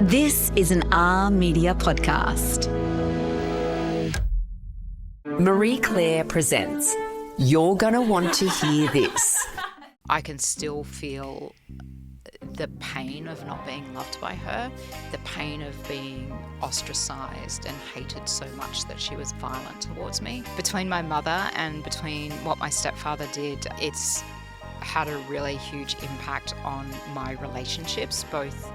This is an R Media podcast. Marie Claire presents You're Gonna Want to Hear This. I can still feel the pain of not being loved by her, the pain of being ostracised and hated so much that she was violent towards me. Between my mother and between what my stepfather did, it's had a really huge impact on my relationships, both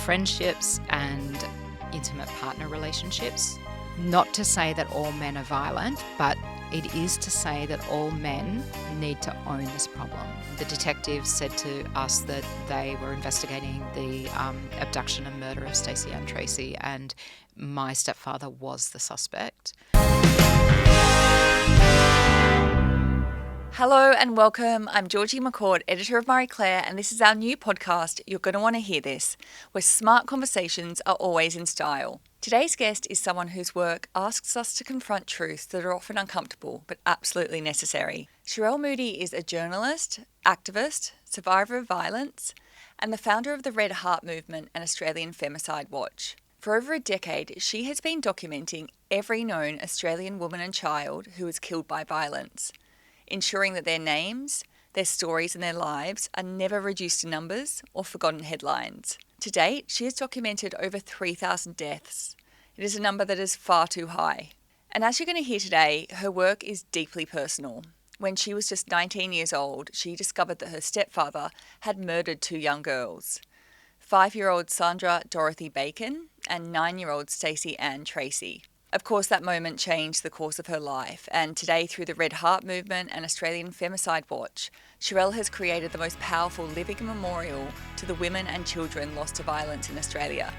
friendships and intimate partner relationships. Not to say that all men are violent, but it is to say that all men need to own this problem. The detectives said to us that they were investigating the abduction and murder of Stacey Ann Tracy, and my stepfather was the suspect. Hello and welcome. I'm Georgie McCourt, editor of Marie Claire, and this is our new podcast, You're Going to Want to Hear This, where smart conversations are always in style. Today's guest is someone whose work asks us to confront truths that are often uncomfortable but absolutely necessary. Sherele Moody is a journalist, activist, survivor of violence, and the founder of the Red Heart Movement and Australian Femicide Watch. For over a decade, she has been documenting every known Australian woman and child who was killed by violence, ensuring that their names, their stories and their lives are never reduced to numbers or forgotten headlines. To date, she has documented over 3,000 deaths. It is a number that is far too high. And as you're going to hear today, her work is deeply personal. When she was just 19 years old, she discovered that her stepfather had murdered two young girls, 5-year-old Sandra Dorothy Bacon and 9-year-old Stacey Ann Tracy. Of course, that moment changed the course of her life, and today through the Red Heart Movement and Australian Femicide Watch, Sherele has created the most powerful living memorial to the women and children lost to violence in Australia.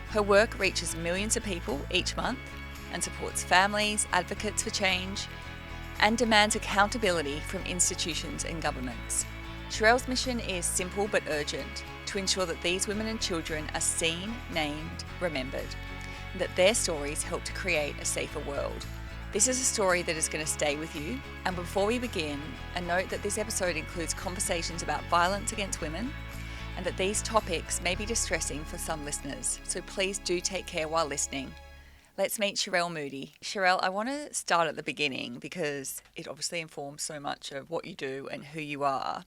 Her work reaches millions of people each month and supports families, advocates for change, and demands accountability from institutions and governments. Sherele's mission is simple but urgent: to ensure that these women and children are seen, named, remembered, that their stories help to create a safer world. This is a story that is going to stay with you. And before we begin, a note that this episode includes conversations about violence against women and that these topics may be distressing for some listeners. So please do take care while listening. Let's meet Sherele Moody. Sherele, I want to start at the beginning because it obviously informs so much of what you do and who you are.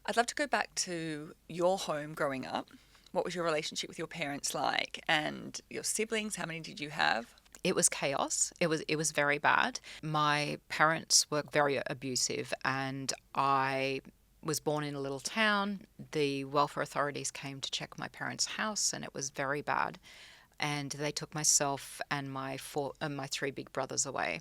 I'd love to go back to your home growing up. What was your relationship with your parents like, and your siblings? How many did you have? It was chaos. It was very bad. My parents were very abusive, and I was born in a little town. The welfare authorities came to check my parents' house, and it was very bad. And they took myself and my 3 big brothers away.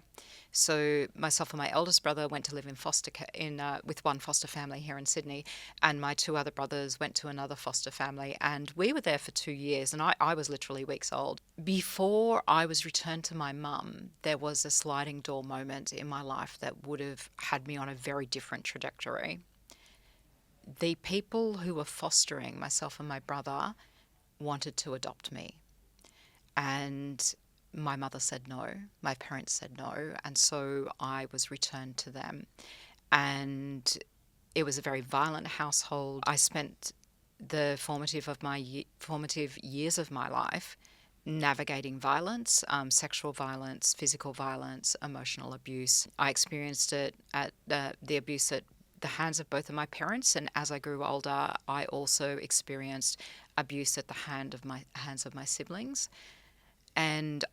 So myself and my eldest brother went to live with one foster family here in Sydney, and my 2 other brothers went to another foster family, and we were there for 2 years, and I was literally weeks old. Before I was returned to my mum, there was a sliding door moment in my life that would have had me on a very different trajectory. The people who were fostering myself and my brother wanted to adopt me. And my mother said no, my parents said no, and so I was returned to them. And it was a very violent household. I spent the formative years of my life navigating violence, sexual violence, physical violence, emotional abuse. I experienced it the abuse at the hands of both of my parents, and as I grew older, I also experienced abuse at the hands of my siblings. And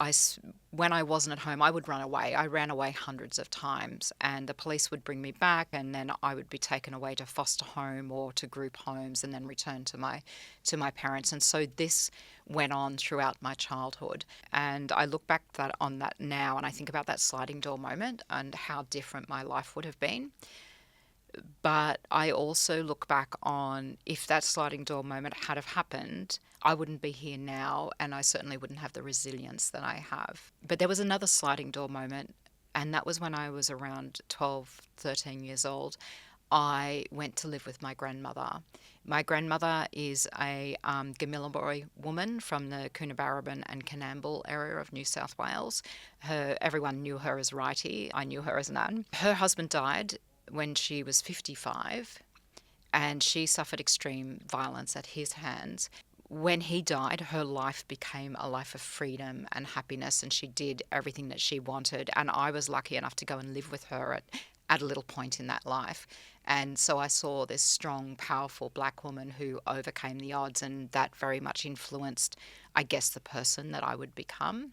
when I wasn't at home, I would run away. I ran away hundreds of times, and the police would bring me back, and then I would be taken away to foster home or to group homes, and then returned to my parents. And so this went on throughout my childhood. And I look back on that now, and I think about that sliding door moment and how different my life would have been. But I also look back on, if that sliding door moment had have happened, I wouldn't be here now, and I certainly wouldn't have the resilience that I have. But there was another sliding door moment, and that was when I was around 12, 13 years old. I went to live with my grandmother. My grandmother is a Gamilaroi woman from the Coonabarabran and Coonamble area of New South Wales. Everyone knew her as Righty. I knew her as Nan. Her husband died when she was 55, and she suffered extreme violence at his hands. when he died, her life became a life of freedom and happiness, and she did everything that she wanted. And I was lucky enough to go and live with her at a little point in that life. And so I saw this strong, powerful black woman who overcame the odds, and that very much influenced, I guess, the person that I would become.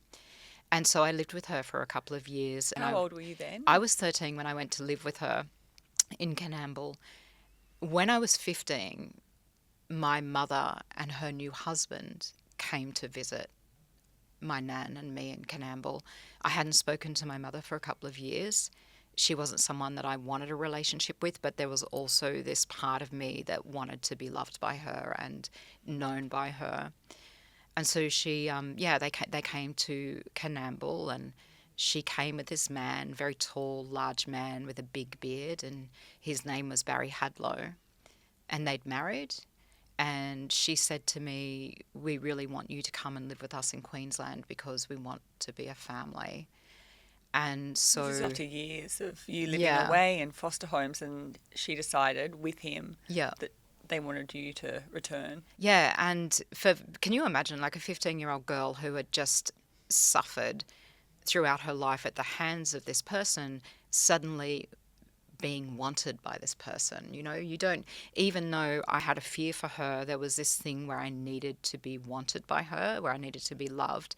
And so I lived with her for a couple of years. And How old were you then? I was 13 when I went to live with her in Canamble. When I was 15, my mother and her new husband came to visit my nan and me in Canamble. I hadn't spoken to my mother for a couple of years. She wasn't someone that I wanted a relationship with, but there was also this part of me that wanted to be loved by her and known by her. And so she, they came to Canamble, and she came with this man, very tall, large man with a big beard, and his name was Barry Hadlow. And they'd married, and she said to me, "We really want you to come and live with us in Queensland because we want to be a family." And so... This is after years of you living away in foster homes, and she decided with him that they wanted you to return. Yeah, and can you imagine, like, a 15-year-old girl who had just suffered throughout her life at the hands of this person suddenly being wanted by this person? You know, you don't, even though I had a fear for her, there was this thing where I needed to be wanted by her, where I needed to be loved.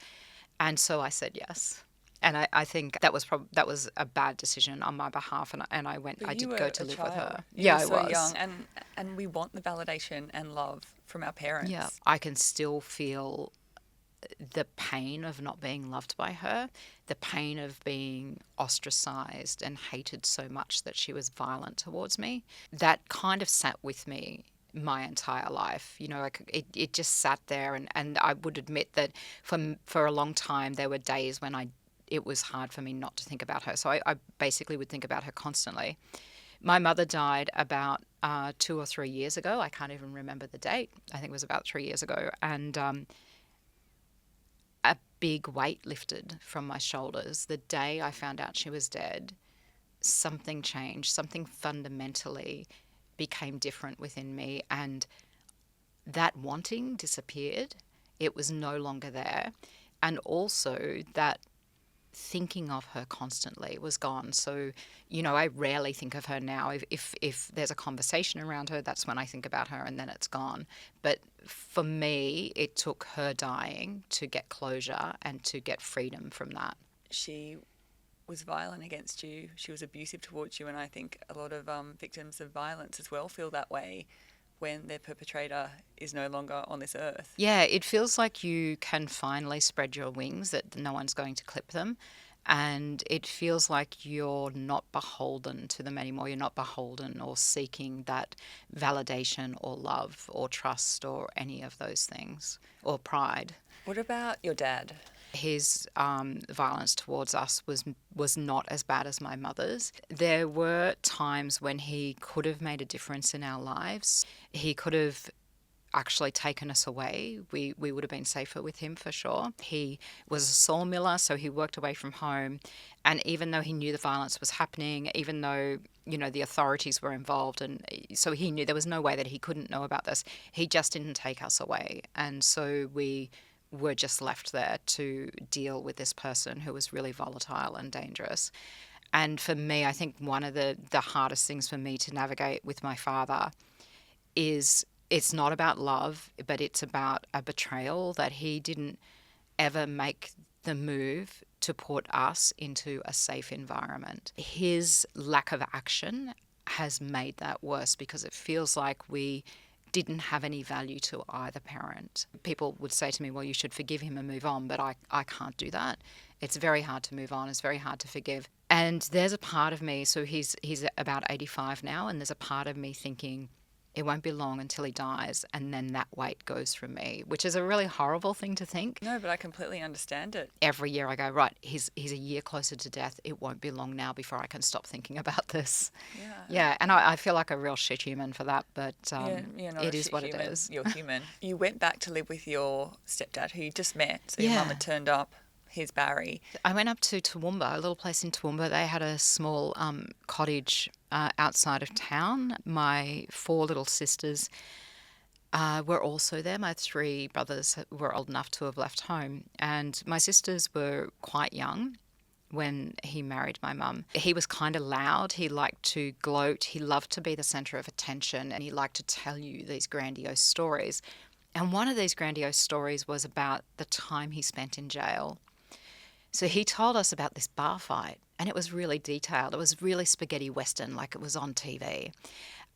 And so I said yes. And I think that was a bad decision on my behalf, and I went. I did go to live with her. You were so young, and we want the validation and love from our parents. Yeah, I can still feel the pain of not being loved by her, the pain of being ostracized and hated so much that she was violent towards me. That kind of sat with me my entire life. You know, it just sat there, and I would admit that for a long time there were days when it was hard for me not to think about her. So I basically would think about her constantly. My mother died about 2 or 3 years ago. I can't even remember the date. I think it was about 3 years ago. And a big weight lifted from my shoulders. The day I found out she was dead, something changed. Something fundamentally became different within me. And that wanting disappeared. It was no longer there. And also that thinking of her constantly was gone. So, you know, I rarely think of her now. If there's a conversation around her, that's when I think about her, and then it's gone. But for me, it took her dying to get closure and to get freedom from that. She was violent against you. She was abusive towards you, and I think a lot of victims of violence as well feel that way when their perpetrator is no longer on this earth. Yeah, it feels like you can finally spread your wings, that no one's going to clip them. And it feels like you're not beholden to them anymore. You're not beholden or seeking that validation or love or trust or any of those things, or pride. What about your dad? His violence towards us was not as bad as my mother's. There were times when he could have made a difference in our lives. He could have actually taken us away. We would have been safer with him for sure. He was a sawmiller, so he worked away from home. And even though he knew the violence was happening, even though, you know, the authorities were involved, and so he knew there was no way that he couldn't know about this, he just didn't take us away. And so we were just left there to deal with this person who was really volatile and dangerous. And for me, I think one of the hardest things for me to navigate with my father is it's not about love, but it's about a betrayal, that he didn't ever make the move to put us into a safe environment. His lack of action has made that worse, because it feels like we didn't have any value to either parent. People would say to me, well, you should forgive him and move on, but I can't do that. It's very hard to move on. It's very hard to forgive. And there's a part of me, so he's about 85 now, and there's a part of me thinking, it won't be long until he dies, and then that weight goes from me, which is a really horrible thing to think. No, but I completely understand it. Every year I go, right, he's a year closer to death. It won't be long now before I can stop thinking about this. Yeah, and I feel like a real shit human for that, but it is what human. It is. You're human. You went back to live with your stepdad, who you just met, so your mum had turned up. Here's Barry. I went up to Toowoomba, a little place in Toowoomba. They had a small cottage outside of town. My 4 little sisters were also there. My three brothers were old enough to have left home, and my sisters were quite young when he married my mum. He was kind of loud. He liked to gloat. He loved to be the centre of attention, and he liked to tell you these grandiose stories. And one of these grandiose stories was about the time he spent in jail. So he told us about this bar fight, and it was really detailed. It was really spaghetti western, like it was on TV.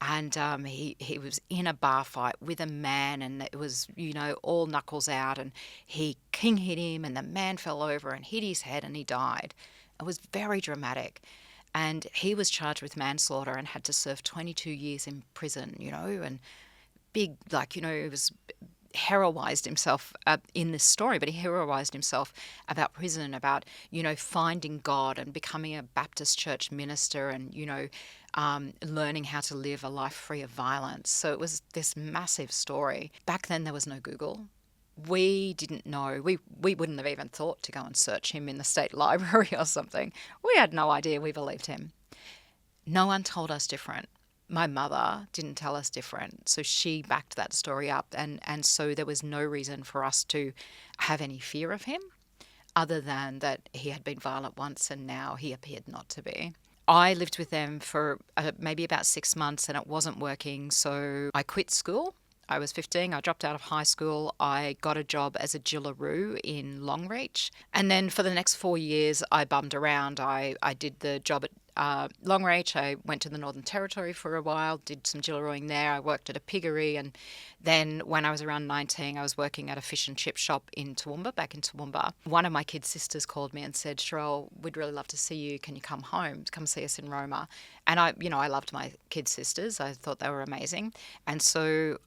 And he was in a bar fight with a man, and it was, all knuckles out, and he king hit him, and the man fell over and hit his head, and he died. It was very dramatic. And he was charged with manslaughter and had to serve 22 years in prison, and big, he was heroized himself in this story, but he heroized himself about prison, about, finding God and becoming a Baptist church minister and, learning how to live a life free of violence. So it was this massive story. Back then there was no Google. We didn't know. We wouldn't have even thought to go and search him in the state library or something. We had no idea. We believed him. No one told us different. My mother didn't tell us different, so she backed that story up, and so there was no reason for us to have any fear of him other than that he had been violent once and now he appeared not to be. I lived with them for maybe about 6 months and it wasn't working, so I quit school. I was 15, I dropped out of high school, I got a job as a Jillaroo in Longreach, and then for the next 4 years I bummed around. I did the job at Longreach. I went to the Northern Territory for a while, did some Jillarooing there. I worked at a piggery, and then when I was around 19, I was working at a fish and chip shop in Toowoomba, back in Toowoomba. One of my kids' sisters called me and said, Sherele, we'd really love to see you. Can you come home? Come see us in Roma. And I loved my kids' sisters. I thought they were amazing. And so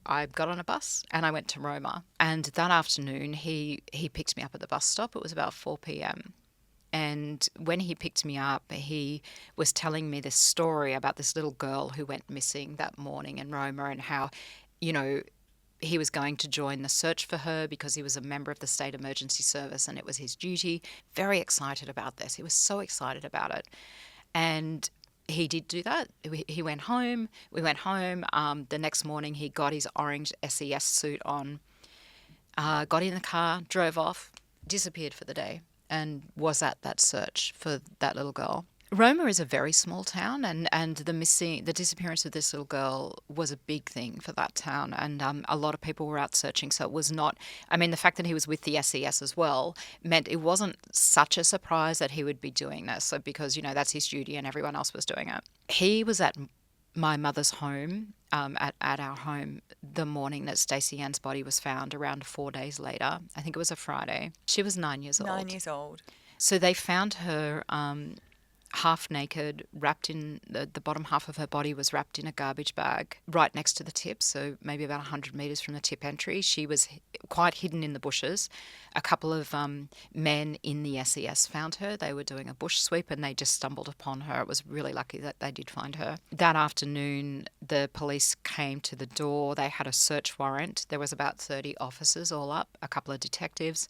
I got on a bus and I went to Roma. And that afternoon, he picked me up at the bus stop. It was about 4 p.m. And when he picked me up, he was telling me this story about this little girl who went missing that morning in Roma, and how, he was going to join the search for her because he was a member of the State Emergency Service and it was his duty. Very excited about this. He was so excited about it. And he did do that. He went home. We went home. The next morning, he got his orange SES suit on, got in the car, drove off, disappeared for the day, and was at that search for that little girl. Roma is a very small town, and the disappearance of this little girl was a big thing for that town, and a lot of people were out searching. So it was not, the fact that he was with the SES as well meant it wasn't such a surprise that he would be doing this, so because, that's his duty and everyone else was doing it. He was at my mother's home, at our home, the morning that Stacey Ann's body was found, around 4 days later. I think it was a Friday. She was 9 years old. 9 years old. So they found her half naked, wrapped in the bottom half of her body was wrapped in a garbage bag right next to the tip, so maybe about 100 metres from the tip entry. She was quite hidden in the bushes. A couple of men in the SES found her. They were doing a bush sweep and they just stumbled upon her. It was really lucky that they did find her. That afternoon, the police came to the door. They had a search warrant. There was about 30 officers all up, a couple of detectives.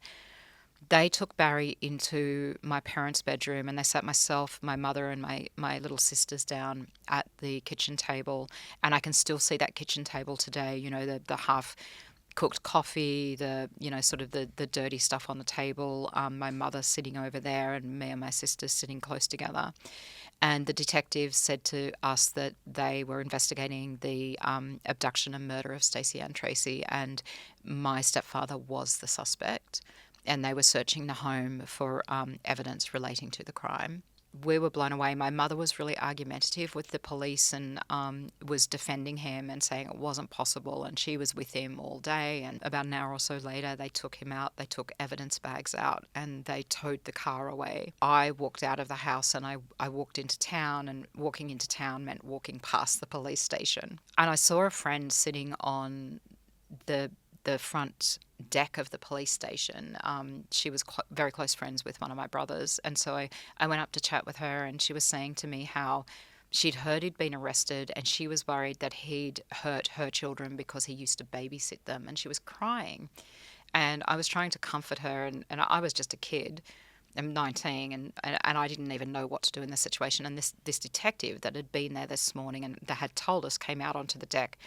They took Barry into my parents' bedroom and they sat myself, my mother and my little sisters down at the kitchen table. And I can still see that kitchen table today, the half-cooked coffee, the dirty stuff on the table, my mother sitting over there and me and my sisters sitting close together. And the detectives said to us that they were investigating the abduction and murder of Stacey Ann Tracy, and my stepfather was the suspect. And they were searching the home for evidence relating to the crime. We were blown away. My mother was really argumentative with the police and was defending him and saying it wasn't possible, and she was with him all day. And about an hour or so later, they took him out. They took evidence bags out and they towed the car away. I walked out of the house and I walked into town, and walking into town meant walking past the police station. And I saw a friend sitting on the front deck of the police station. She was very close friends with one of my brothers, and so I went up to chat with her, and she was saying to me how she'd heard he'd been arrested and she was worried that he'd hurt her children because he used to babysit them, and she was crying. And I was trying to comfort her, and I was just a kid. I'm 19 and I didn't even know what to do in this situation. And this detective that had been there this morning and that had told us came out onto the deck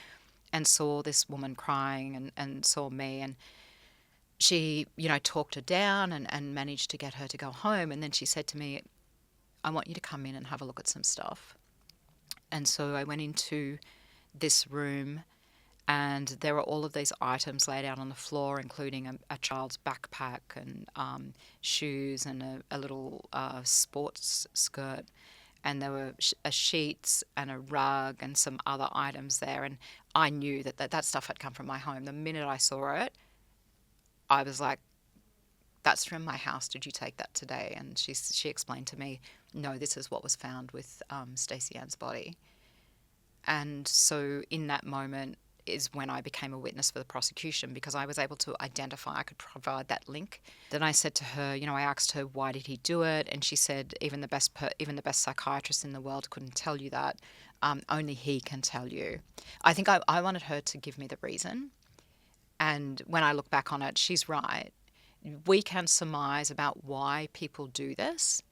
and saw this woman crying and saw me, and she, talked her down and managed to get her to go home. And then she said to me, I want you to come in and have a look at some stuff. And so I went into this room, and there were all of these items laid out on the floor, including a child's backpack and shoes and a little sports skirt. And there were sheets and a rug and some other items there. And I knew that stuff had come from my home. The minute I saw it, I was like, that's from my house. Did you take that today? And she explained to me, no, this is what was found with Stacey Ann's body. And so in that moment is when I became a witness for the prosecution, because I was able to identify, I could provide that link. Then I said to her, I asked her, why did he do it? And she said, even the best psychiatrist in the world couldn't tell you that. Only he can tell you. I think I wanted her to give me the reason. And when I look back on it, she's right. We can surmise about why people do this,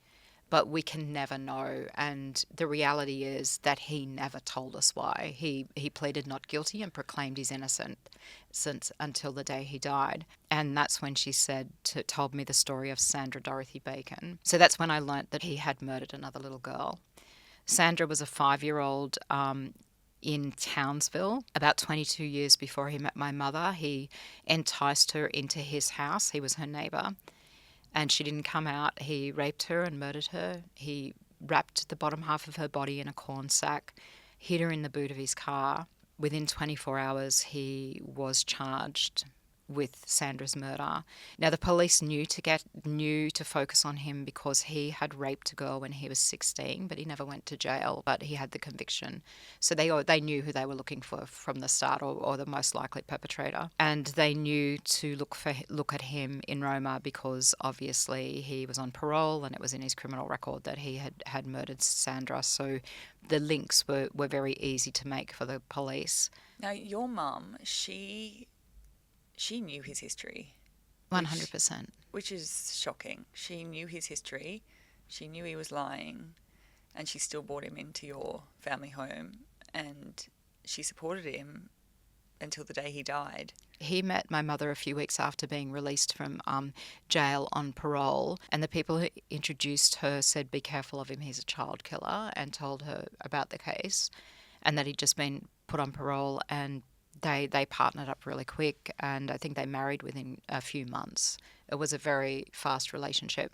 but we can never know. And the reality is that he never told us why. He pleaded not guilty and proclaimed his innocence until the day he died. And that's when she told me the story of Sandra Dorothy Bacon. So that's when I learnt that he had murdered another little girl. Sandra was a 5-year-old in Townsville. About 22 years before he met my mother, he enticed her into his house. He was her neighbour. And she didn't come out. He raped her and murdered her. He wrapped the bottom half of her body in a corn sack, hid her in the boot of his car. Within 24 hours, he was charged with Sandra's murder. Now, the police knew to focus on him because he had raped a girl when he was 16, but he never went to jail, but he had the conviction. So they knew who they were looking for from the start, or the most likely perpetrator. And they knew to look at him in Roma because obviously he was on parole and it was in his criminal record that he had murdered Sandra. So the links were very easy to make for the police. Now, your mum, she knew his history. 100%. Which is shocking. She knew his history. She knew he was lying. And she still brought him into your family home. And she supported him until the day he died. He met my mother a few weeks after being released from jail on parole. And the people who introduced her said, be careful of him, he's a child killer, and told her about the case and that he'd just been put on parole. And they partnered up really quick, and I think they married within a few months. It was a very fast relationship.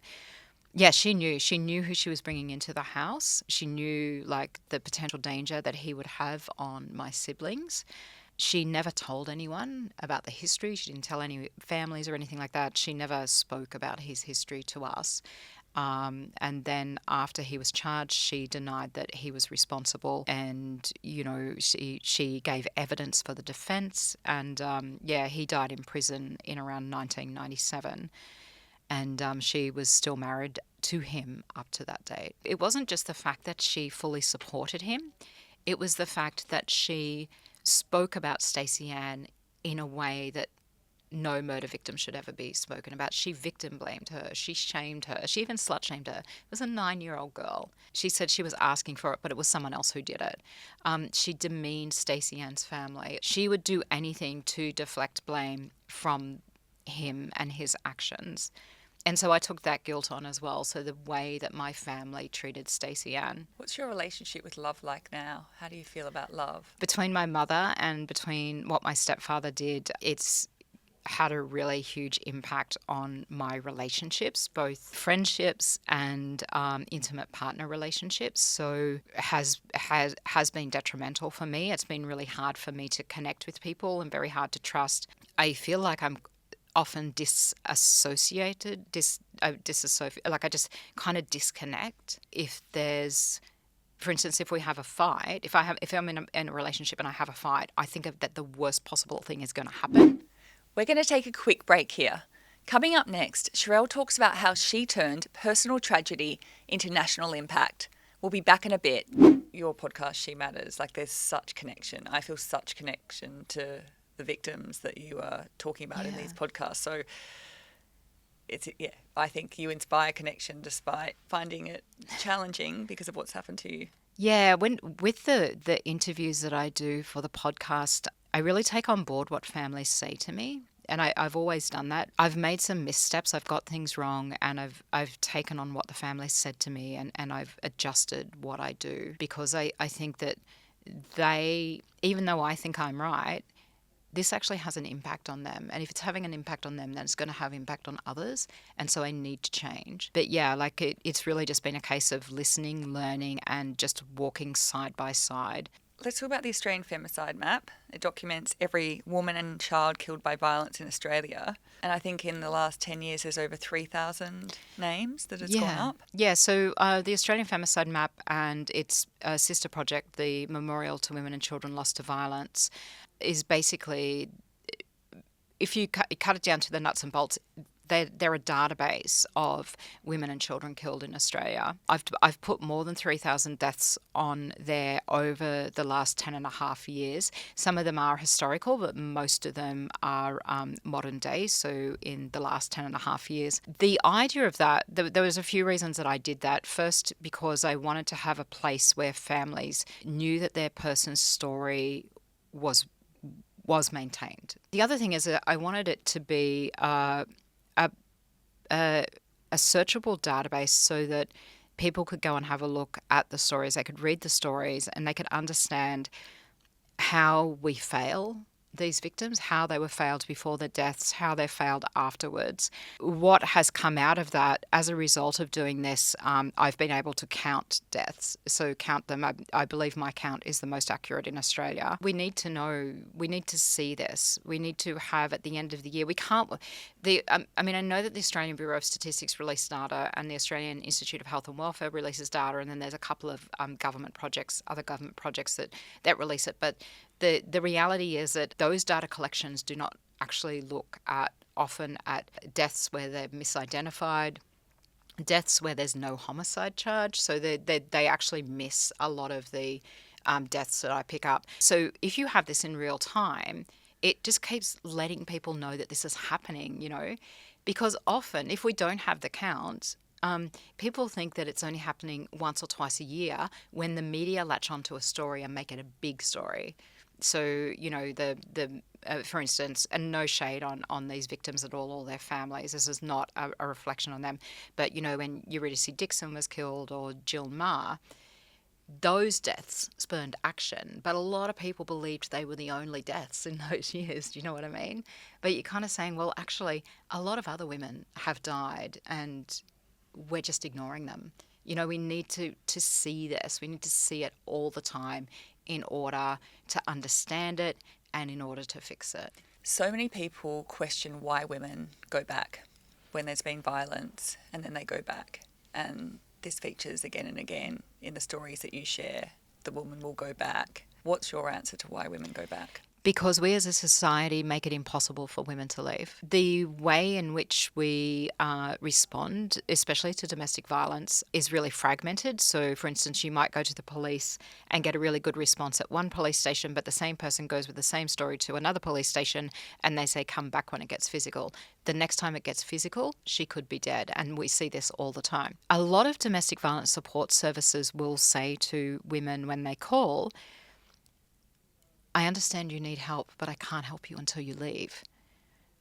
Yeah, she knew who she was bringing into the house. She knew the potential danger that he would have on my siblings. She never told anyone about the history. She didn't tell any families or anything like that. She never spoke about his history to us. And then after he was charged, she denied that he was responsible, and she gave evidence for the defence. And he died in prison in around 1997, and she was still married to him up to that date. It wasn't just the fact that she fully supported him; it was the fact that she spoke about Stacey Ann in a way that no murder victim should ever be spoken about. She victim blamed her. She shamed her. She even slut shamed her. It was a 9-year-old girl. She said she was asking for it, but it was someone else who did it. She demeaned Stacey Ann's family. She would do anything to deflect blame from him and his actions. And so I took that guilt on as well. So the way that my family treated Stacey Ann. What's your relationship with love like now? How do you feel about love? Between my mother and between what my stepfather did, it's had a really huge impact on my relationships, both friendships and intimate partner relationships. So has been detrimental for me. It's been really hard for me to connect with people and very hard to trust. I feel like I'm often disassociated, I just kind of disconnect. If there's, for instance, if we have a fight, if I'm in a relationship and I have a fight, I think that the worst possible thing is going to happen. We're going to take a quick break here. Coming up next, Sherele talks about how she turned personal tragedy into national impact. We'll be back in a bit. Your podcast, She Matters, there's such connection. I feel such connection to the victims that you are talking about in these podcasts. So I think you inspire connection despite finding it challenging because of what's happened to you. Yeah, with the interviews that I do for the podcast, I really take on board what families say to me. And I've always done that. I've made some missteps. I've got things wrong, and I've taken on what the family said to me, and I've adjusted what I do, because I think that they, even though I think I'm right, this actually has an impact on them. And if it's having an impact on them, then it's going to have impact on others. And so I need to change. But yeah, like it's really just been a case of listening, learning, and just walking side by side. Let's talk about the Australian Femicide Map. It documents every woman and child killed by violence in Australia. And I think in the last 10 years, there's over 3,000 names that has gone up. Yeah, so the Australian Femicide Map and its sister project, the Memorial to Women and Children Lost to Violence, is basically, if you cut it down to the nuts and bolts, they're a database of women and children killed in Australia. I've put more than 3,000 deaths on there over the last 10 and a half years. Some of them are historical, but most of them are modern day, so in the last 10 and a half years. The idea of that, there was a few reasons that I did that. First, because I wanted to have a place where families knew that their person's story was maintained. The other thing is that I wanted it to be a searchable database so that people could go and have a look at the stories, they could read the stories, and they could understand how we fail these victims, how they were failed before their deaths, how they failed afterwards. What has come out of that as a result of doing this, I've been able to count deaths. So count them. I believe my count is the most accurate in Australia. We need to know, we need to see this. We need to have at the end of the year, we can't, I know that the Australian Bureau of Statistics released data and the Australian Institute of Health and Welfare releases data, and then there's a couple of other government projects that release it. But the reality is that those data collections do not actually look often at deaths where they're misidentified, deaths where there's no homicide charge. So they actually miss a lot of the deaths that I pick up. So if you have this in real time, it just keeps letting people know that this is happening, because often if we don't have the count, people think that it's only happening once or twice a year when the media latch onto a story and make it a big story. So, for instance, and no shade on these victims at all, or their families. This is not a reflection on them. But, when Eurydice Dixon was killed or Jill Meagher, those deaths spurned action. But a lot of people believed they were the only deaths in those years. Do you know what I mean? But you're kind of saying, well, actually, a lot of other women have died and we're just ignoring them. We need to see this. We need to see it all the time in order to understand it and in order to fix it. So many people question why women go back when there's been violence, and then they go back. And this features again and again in the stories that you share. The woman will go back. What's your answer to why women go back? Because we as a society make it impossible for women to leave. The way in which we respond, especially to domestic violence, is really fragmented. So, for instance, you might go to the police and get a really good response at one police station, but the same person goes with the same story to another police station and they say, come back when it gets physical. The next time it gets physical, she could be dead. And we see this all the time. A lot of domestic violence support services will say to women when they call, I understand you need help, but I can't help you until you leave.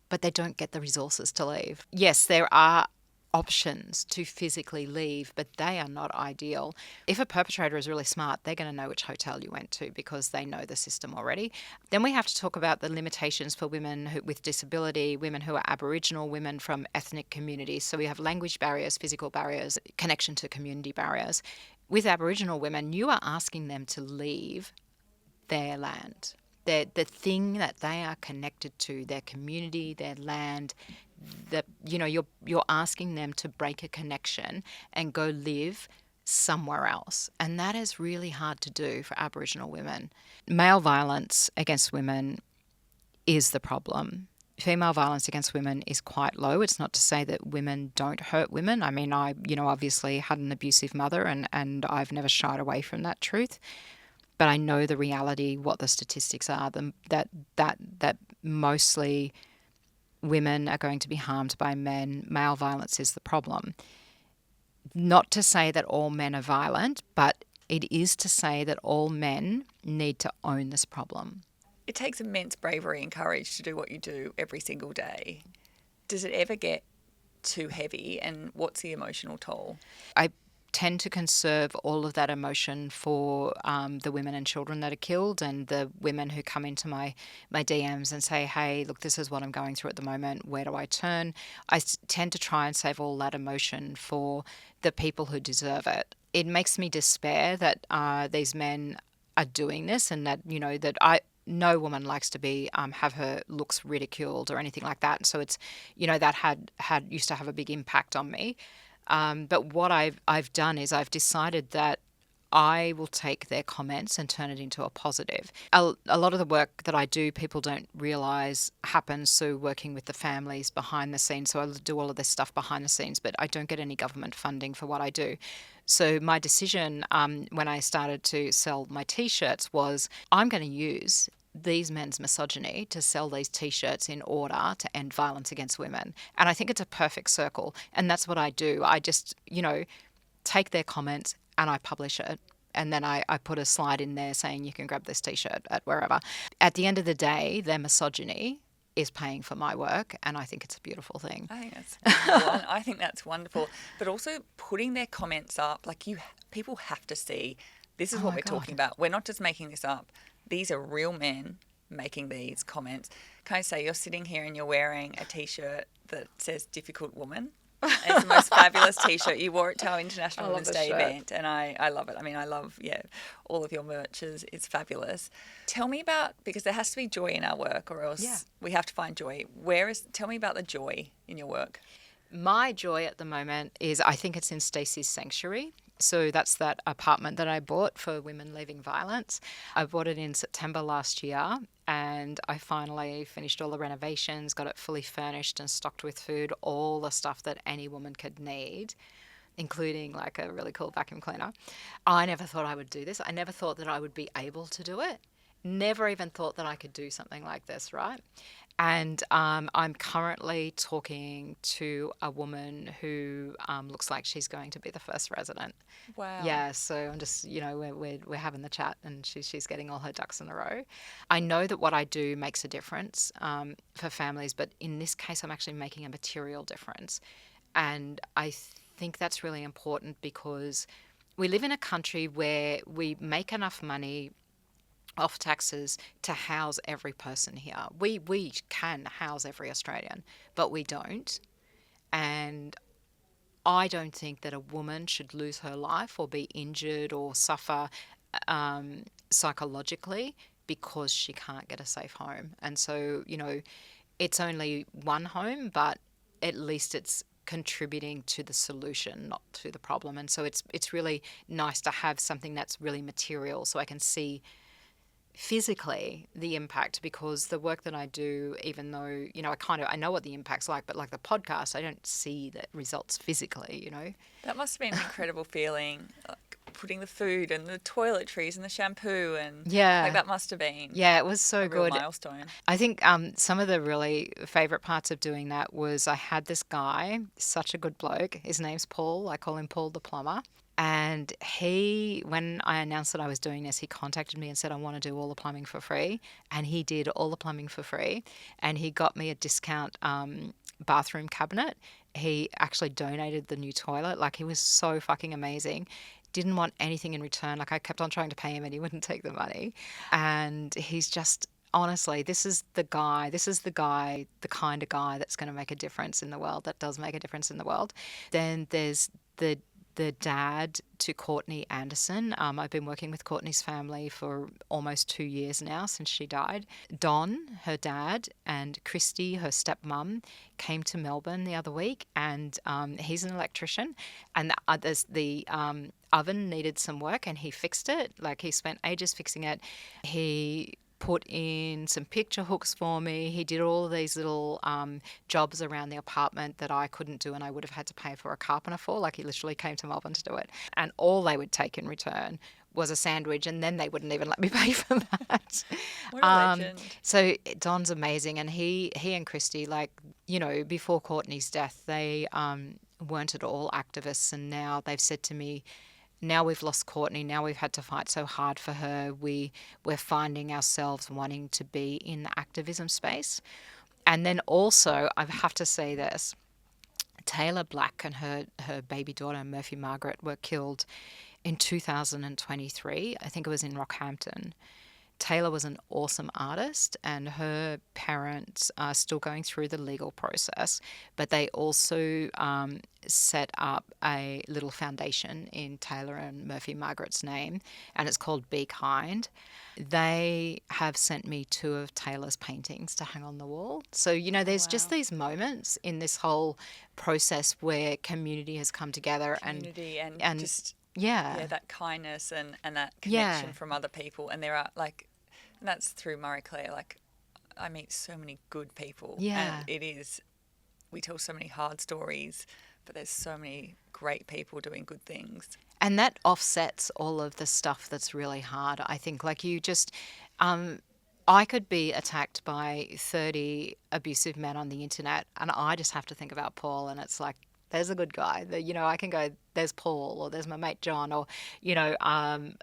But they don't get the resources to leave. Yes, there are options to physically leave, but they are not ideal. If a perpetrator is really smart, they're going to know which hotel you went to because they know the system already. Then we have to talk about the limitations for women with disability, women who are Aboriginal, women from ethnic communities. So we have language barriers, physical barriers, connection to community barriers. With Aboriginal women, you are asking them to leave their land, the thing that they are connected to, their community, their land. That you're asking them to break a connection and go live somewhere else, and that is really hard to do for Aboriginal women. Male violence against women is the problem. Female violence against women is quite low. It's not to say that women don't hurt women. I mean, I obviously had an abusive mother, and I've never shied away from that truth. But I know the reality, what the statistics are, that mostly women are going to be harmed by men. Male violence is the problem. Not to say that all men are violent, but it is to say that all men need to own this problem. It takes immense bravery and courage to do what you do every single day. Does it ever get too heavy, and what's the emotional toll? I tend to conserve all of that emotion for the women and children that are killed, and the women who come into my DMs and say, hey, look, this is what I'm going through at the moment. Where do I turn? I tend to try and save all that emotion for the people who deserve it. It makes me despair that these men are doing this, and that, no woman likes to be have her looks ridiculed or anything like that. So it's, that had used to have a big impact on me. But what I've done is I've decided that I will take their comments and turn it into a positive. A lot of the work that I do, people don't realise happens through working with the families behind the scenes. So I do all of this stuff behind the scenes, but I don't get any government funding for what I do. So my decision when I started to sell my T-shirts was, I'm going to use these men's misogyny to sell these T-shirts in order to end violence against women. And I think it's a perfect circle. And that's what I do. I just, take their comments and I publish it. And then I put a slide in there saying you can grab this T-shirt at wherever. At the end of the day, their misogyny is paying for my work, and I think it's a beautiful thing. I think that's wonderful. I think that's wonderful. But also putting their comments up, like people have to see this is what we're talking about. We're not just making this up. These are real men making these comments. Can I say you're sitting here and you're wearing a T-shirt that says "Difficult Woman"? It's the most fabulous T-shirt. You wore it to our International Women's Day event, and I love it. I mean, I love, all of your merch it's fabulous. Tell me about, because there has to be joy in our work, or else we have to find joy. Tell me about the joy in your work. My joy at the moment is, I think it's in Stacey's Sanctuary. So that's that apartment that I bought for women leaving violence. I bought it in September last year, and I finally finished all the renovations, got it fully furnished and stocked with food, all the stuff that any woman could need, including like a really cool vacuum cleaner. I never thought I would do this. I never thought that I would be able to do it. Never even thought that I could do something like this, right? And I'm currently talking to a woman who looks like she's going to be the first resident. Wow. Yeah, so I'm just, we're having the chat, and she's getting all her ducks in a row. I know that what I do makes a difference for families, but in this case, I'm actually making a material difference. And I think that's really important, because we live in a country where we make enough money off taxes to house every person here. We can house every Australian, but we don't. And I don't think that a woman should lose her life or be injured or suffer psychologically because she can't get a safe home. And so, it's only one home, but at least it's contributing to the solution, not to the problem. And so it's really nice to have something that's really material, so I can see physically the impact, because the work that I do, even though, I know what the impact's like, but like the podcast, I don't see the results physically, That must have been an incredible feeling, like putting the food and the toiletries and the shampoo and that must have been it was so a good. real milestone. I think some of the really favourite parts of doing that was I had this guy, such a good bloke. His name's Paul. I call him Paul the plumber. And when I announced that I was doing this, he contacted me and said, I want to do all the plumbing for free. And he did all the plumbing for free. And he got me a discount bathroom cabinet. He actually donated the new toilet. Like, he was so fucking amazing. Didn't want anything in return. Like, I kept on trying to pay him and he wouldn't take the money. And he's just, honestly, this is the kind of guy that's going to make a difference in the world, that does make a difference in the world. Then there's the dad to Courtney Anderson. I've been working with Courtney's family for almost 2 years now, since she died. Don, her dad, and Christy, her stepmum, came to Melbourne the other week, and he's an electrician, and the oven needed some work, and he fixed it. Like, he spent ages fixing it. He put in some picture hooks for me. He did all of these little jobs around the apartment that I couldn't do, and I would have had to pay for a carpenter for. Like, he literally came to Melbourne to do it. And all they would take in return was a sandwich, and then they wouldn't even let me pay for that. What a legend. So Don's amazing, and he and Christy, before Courtney's death, they weren't at all activists, and now they've said to me, now we've lost Courtney. Now we've had to fight so hard for her. We're finding ourselves wanting to be in the activism space. And then also, I have to say this, Taylor Black and her baby daughter, Murphy Margaret, were killed in 2023. I think it was in Rockhampton. Taylor was an awesome artist, and her parents are still going through the legal process, but they also set up a little foundation in Taylor and Murphy Margaret's name, and it's called Be Kind. They have sent me 2 of Taylor's paintings to hang on the wall. So, you know, there's just these moments in this whole process where community has come together and just... Yeah, that kindness and that connection from other people. And there are, like, and that's through Marie Claire. Like, I meet so many good people. Yeah. And we tell so many hard stories, but there's so many great people doing good things. And that offsets all of the stuff that's really hard. I think, like, you just, I could be attacked by 30 abusive men on the internet, and I just have to think about Paul, and it's like, there's a good guy. You know, I can go, there's Paul, or there's my mate John, or, you know,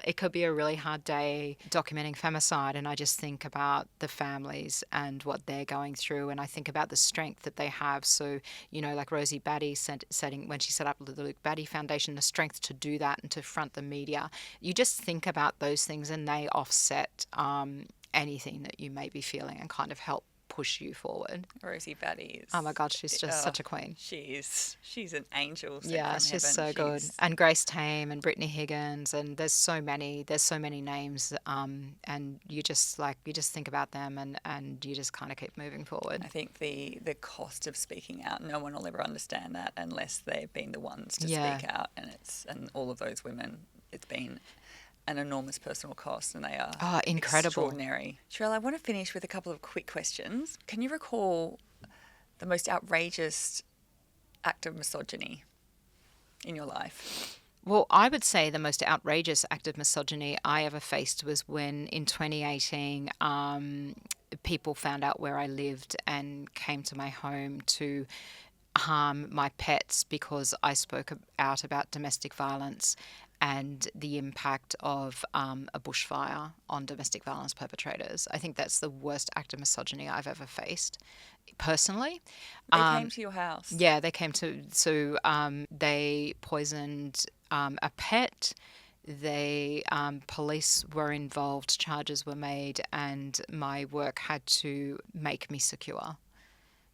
it could be a really hard day documenting femicide, and I just think about the families and what they're going through, and I think about the strength that they have. So, you know, like Rosie Batty setting when she set up the Luke Batty Foundation, the strength to do that and to front the media. You just think about those things, and they offset anything that you may be feeling and kind of help push you forward. Rosie Batty is... Oh my God, she's just such a queen. She's an angel. Yeah, she's so good. And Grace Tame and Brittany Higgins, and there's so many names, and you just think about them, and you just kind of keep moving forward. I think the cost of speaking out, no one will ever understand that unless they've been the ones to speak out, and all of those women, it's been an enormous personal cost, and they are incredible, extraordinary. Sherele, I want to finish with a couple of quick questions. Can you recall the most outrageous act of misogyny in your life? Well, I would say the most outrageous act of misogyny I ever faced was when in 2018 people found out where I lived and came to my home to harm my pets because I spoke out about domestic violence and the impact of a bushfire on domestic violence perpetrators. I think that's the worst act of misogyny I've ever faced, personally. They came to your house? Yeah, they came to... So they poisoned a pet. Police were involved, charges were made, and my work had to make me secure,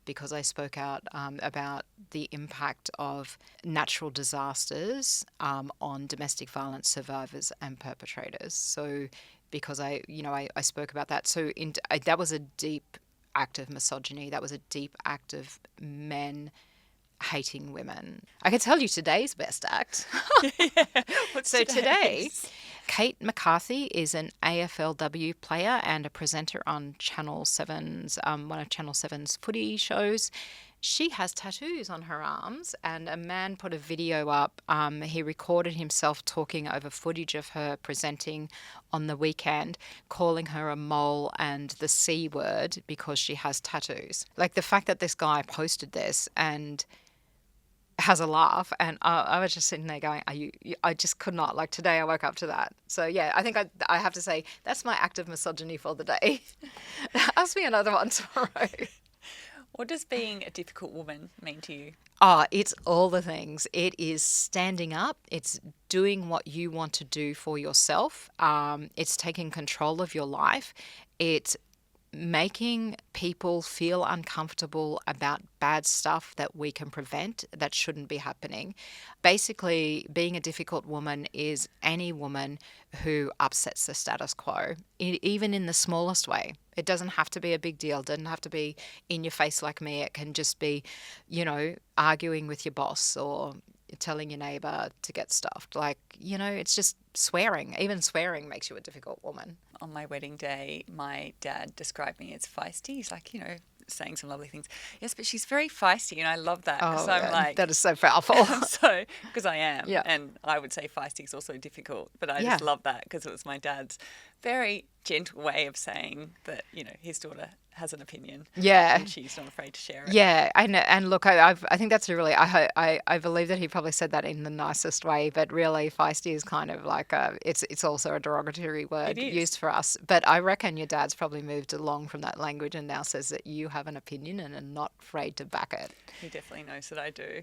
because I spoke out about the impact of natural disasters on domestic violence survivors and perpetrators. So because I spoke about that. So that was a deep act of misogyny. That was a deep act of men hating women. I can tell you today's best act. So today, Kate McCarthy is an AFLW player and a presenter on Channel 7's, one of Channel 7's footy shows. She has tattoos on her arms, and a man put a video up. He recorded himself talking over footage of her presenting on the weekend, calling her a mole and the C word because she has tattoos. Like, the fact that this guy posted this and has a laugh, and I was just sitting there going, I just could not. Like, today I woke up to that. So yeah, I think I have to say that's my act of misogyny for the day. Ask me another one tomorrow. What does being a difficult woman mean to you? It's all the things. It is standing up. It's doing what you want to do for yourself. It's taking control of your life. It's making people feel uncomfortable about bad stuff that we can prevent that shouldn't be happening. Basically, being a difficult woman is any woman who upsets the status quo, even in the smallest way. It doesn't have to be a big deal. It doesn't have to be in your face like me. It can just be, arguing with your boss or telling your neighbour to get stuffed. Like, it's just swearing. Even swearing makes you a difficult woman. On my wedding day, my dad described me as feisty. He's like, saying some lovely things. Yes, but she's very feisty, and I love that. Oh, I'm like, that is so powerful. Because I am. Yeah. And I would say feisty is also difficult, but I just love that because it was my dad's very gentle way of saying that, his daughter has an opinion. Yeah. And she's not afraid to share it. Yeah, and look, I think that's a really, I believe that he probably said that in the nicest way, but really feisty is kind of like it's also a derogatory word used for us. But I reckon your dad's probably moved along from that language and now says that you have an opinion and are not afraid to back it. He definitely knows that I do.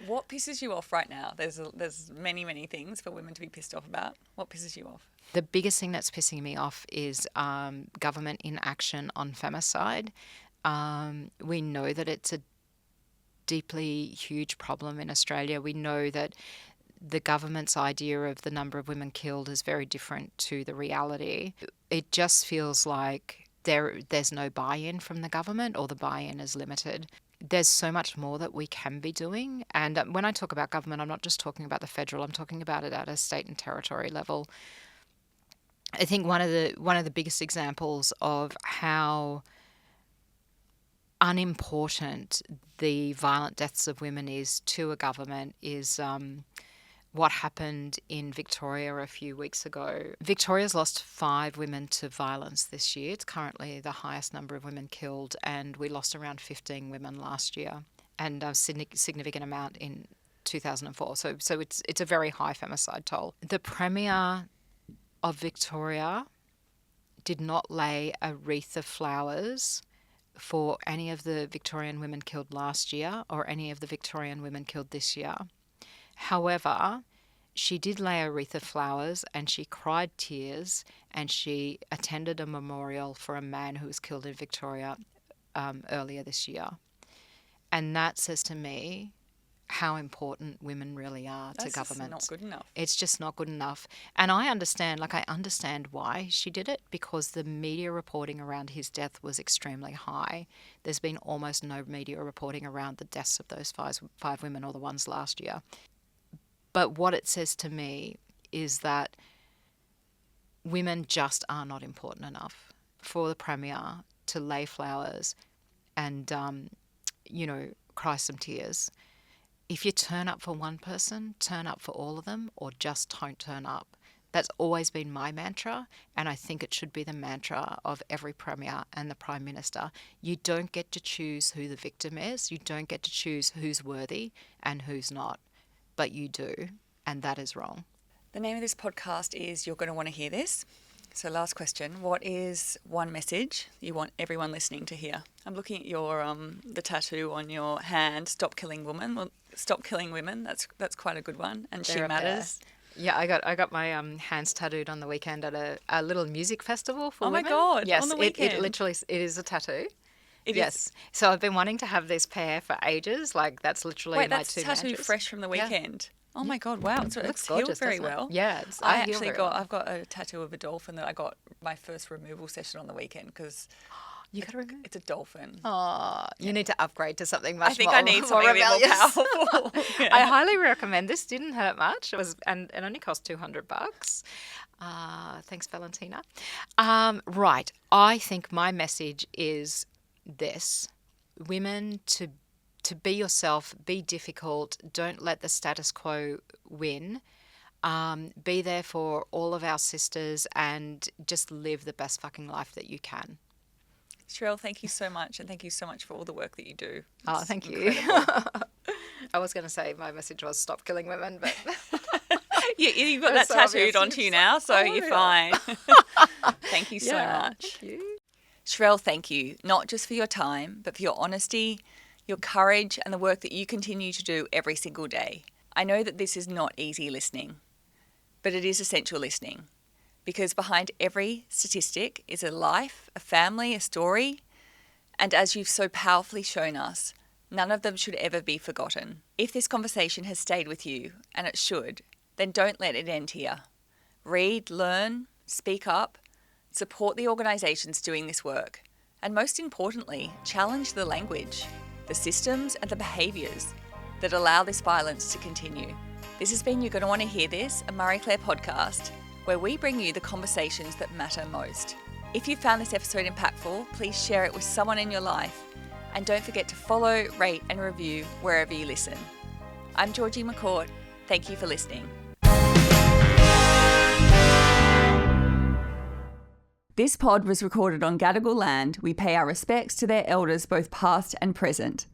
What pisses you off right now? There's many, many things for women to be pissed off about. What pisses you off? The biggest thing that's pissing me off is government inaction on femicide. We know that it's a deeply huge problem in Australia. We know that the government's idea of the number of women killed is very different to the reality. It just feels like there's no buy-in from the government, or the buy-in is limited. There's so much more that we can be doing. And when I talk about government, I'm not just talking about the federal, I'm talking about it at a state and territory level. I think one of the biggest examples of how unimportant the violent deaths of women is to a government is what happened in Victoria a few weeks ago. Victoria's lost 5 women to violence this year. It's currently the highest number of women killed, and we lost around 15 women last year, and a significant amount in 2004. So it's a very high femicide toll. The Premier of Victoria did not lay a wreath of flowers for any of the Victorian women killed last year or any of the Victorian women killed this year. However, she did lay a wreath of flowers and she cried tears, and she attended a memorial for a man who was killed in Victoria earlier this year. And that says to me how important women really are to government. That's not good enough. It's just not good enough. And I understand why she did it, because the media reporting around his death was extremely high. There's been almost no media reporting around the deaths of those 5 women or the ones last year. But what it says to me is that women just are not important enough for the Premier to lay flowers and, cry some tears. If you turn up for one person, turn up for all of them, or just don't turn up. That's always been my mantra, and I think it should be the mantra of every Premier and the Prime Minister. You don't get to choose who the victim is. You don't get to choose who's worthy and who's not. But you do, and that is wrong. The name of this podcast is You're Going to Want to Hear This. So last question, what is one message you want everyone listening to hear? I'm looking at your the tattoo on your hand, Stop Killing Women. Well, Stop Killing Women, that's quite a good one. And She Matters. Yeah, I got my hands tattooed on the weekend at a little music festival for women. Oh my God, yes, on the weekend? It literally is a tattoo. It yes. is? So I've been wanting to have this pair for ages. Like, that's literally my 2 that's tattoo mantras. fresh from the weekend. Yeah. Oh my God, wow. So it looks it's gorgeous, healed very well. Yeah. I've got a tattoo of a dolphin that I got my first removal session on the weekend because you got to remove? It's a dolphin. Oh, you need to upgrade to something much more. I think I need something a bit more powerful. Yeah. I highly recommend this. Didn't hurt much. It was, and it only cost $200. Thanks, Valentina. Right. I think my message is this: women to be yourself, be difficult, don't let the status quo win. Be there for all of our sisters and just live the best fucking life that you can. Sherele, thank you so much, and thank you so much for all the work that you do. Oh, thank you. I was going to say my message was stop killing women, but... You've got that tattooed onto you now, so you're fine. Thank you so much. Thank you. Sherele, thank you, not just for your time, but for your honesty, your courage, and the work that you continue to do every single day. I know that this is not easy listening, but it is essential listening, because behind every statistic is a life, a family, a story, and as you've so powerfully shown us, none of them should ever be forgotten. If this conversation has stayed with you, and it should, then don't let it end here. Read, learn, speak up, support the organisations doing this work, and most importantly, challenge the language, the systems and the behaviours that allow this violence to continue. This has been You're Going to Want to Hear This, a Marie Claire podcast, where we bring you the conversations that matter most. If you found this episode impactful, please share it with someone in your life, and don't forget to follow, rate and review wherever you listen. I'm Georgie McCourt. Thank you for listening. This pod was recorded on Gadigal land. We pay our respects to their elders, both past and present.